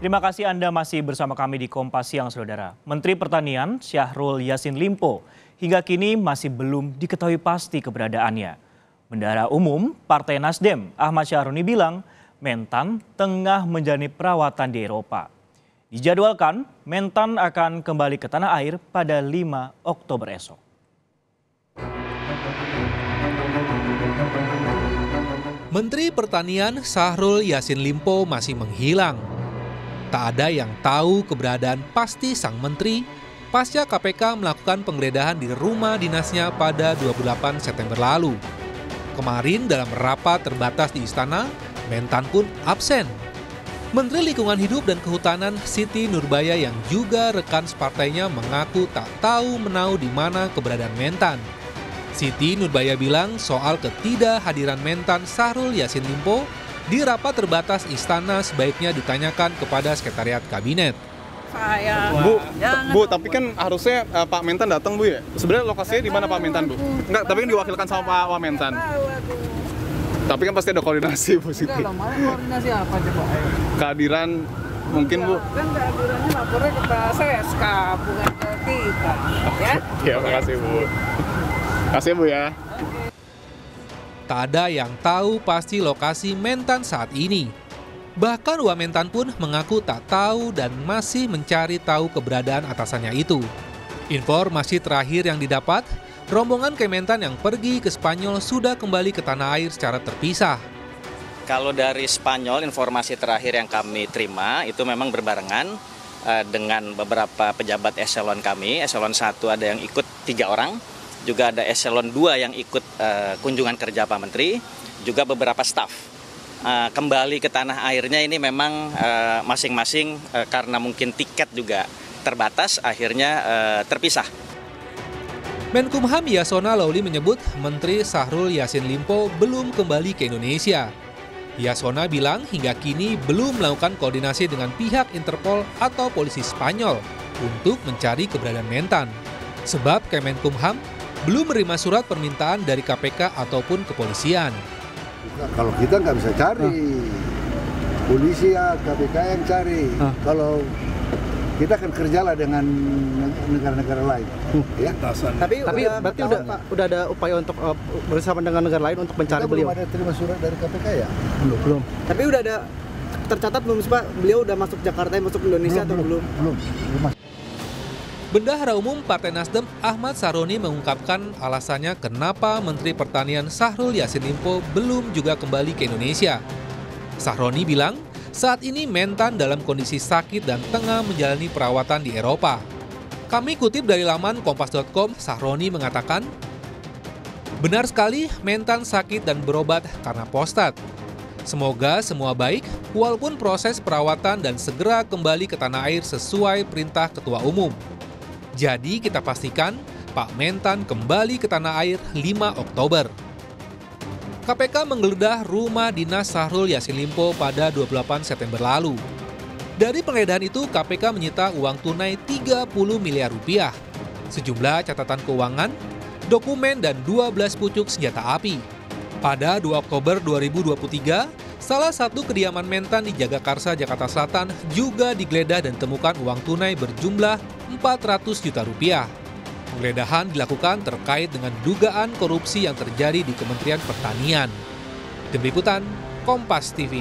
Terima kasih Anda masih bersama kami di Kompas Siang, Saudara. Menteri Pertanian Syahrul Yassin Limpo hingga kini masih belum diketahui pasti keberadaannya. Bendahara Umum Partai Nasdem Ahmad Syaroni bilang Mentan tengah menjalani perawatan di Eropa. Dijadwalkan Mentan akan kembali ke tanah air pada 5 Oktober esok. Menteri Pertanian Syahrul Yassin Limpo masih menghilang. Tak ada yang tahu keberadaan pasti sang menteri pasca KPK melakukan penggeledahan di rumah dinasnya pada 28 September lalu. Kemarin dalam rapat terbatas di istana, Mentan pun absen. Menteri Lingkungan Hidup dan Kehutanan Siti Nurbaya yang juga rekan separtainya mengaku tak tahu menau di mana keberadaan Mentan. Siti Nurbaya bilang soal ketidakhadiran Mentan Syahrul Yassin Limpo di rapat terbatas istana sebaiknya ditanyakan kepada Sekretariat Kabinet. Bu, tapi kan harusnya Pak Mentan datang, Bu, ya? Sebenarnya lokasinya di mana Pak Mentan, Bu? Enggak, tapi kan diwakilkan sama Pak Wamentan. Tapi kan pasti ada koordinasi, Bu Siti. Enggak, mau koordinasi apa coba? Kehadiran mungkin, Bu. Kan kehadirannya lapornya ke SK, bukan ke kita, ya? Ya, makasih, Bu. Makasih, Bu, ya. Tak ada yang tahu pasti lokasi Mentan saat ini. Bahkan Wamentan pun mengaku tak tahu dan masih mencari tahu keberadaan atasannya itu. Informasi terakhir yang didapat, rombongan Kementan yang pergi ke Spanyol sudah kembali ke tanah air secara terpisah. Kalau dari Spanyol, informasi terakhir yang kami terima itu memang berbarengan dengan beberapa pejabat eselon kami. Eselon 1 ada yang ikut 3 orang. Juga ada eselon 2 yang ikut kunjungan kerja Pak Menteri, juga beberapa staf. Kembali ke tanah airnya ini memang masing-masing karena mungkin tiket juga terbatas, akhirnya terpisah. Menkumham Yasona Lawli menyebut Menteri Syahrul Yassin Limpo belum kembali ke Indonesia. Yasona bilang hingga kini belum melakukan koordinasi dengan pihak Interpol atau polisi Spanyol untuk mencari keberadaan Mentan. Sebab Kemenkumham belum menerima surat permintaan dari KPK ataupun kepolisian. Kalau kita nggak bisa cari, polisi ya KPK yang cari. Kalau kita akan kerjalah dengan negara-negara lain. Ya. Tapi berarti udah ada upaya untuk bersama dengan negara lain untuk mencari beliau. Belum ada terima surat dari KPK ya? Belum. Tapi udah ada tercatat belum Pak? Beliau udah masuk Jakarta, masuk Indonesia atau belum? Belum. Bendahara Umum Partai Nasdem Ahmad Syaroni mengungkapkan alasannya kenapa Menteri Pertanian Syahrul Yassin Limpo belum juga kembali ke Indonesia. Syaroni bilang saat ini Mentan dalam kondisi sakit dan tengah menjalani perawatan di Eropa. Kami kutip dari laman kompas.com, Syaroni mengatakan, benar sekali Mentan sakit dan berobat karena prostat. Semoga semua baik walaupun proses perawatan dan segera kembali ke tanah air sesuai perintah Ketua Umum. Jadi kita pastikan Pak Mentan kembali ke tanah air 5 Oktober. KPK menggeledah rumah dinas Syahrul Yassin Limpo pada 28 September lalu. Dari penggeledahan itu KPK menyita uang tunai 30 miliar rupiah, sejumlah catatan keuangan, dokumen dan 12 pucuk senjata api. Pada 2 Oktober 2023, salah satu kediaman Mentan di Jagakarsa, Jakarta Selatan juga digeledah dan temukan uang tunai berjumlah 400 juta rupiah. Penggeledahan dilakukan terkait dengan dugaan korupsi yang terjadi di Kementerian Pertanian. Tim Liputan, Kompas TV.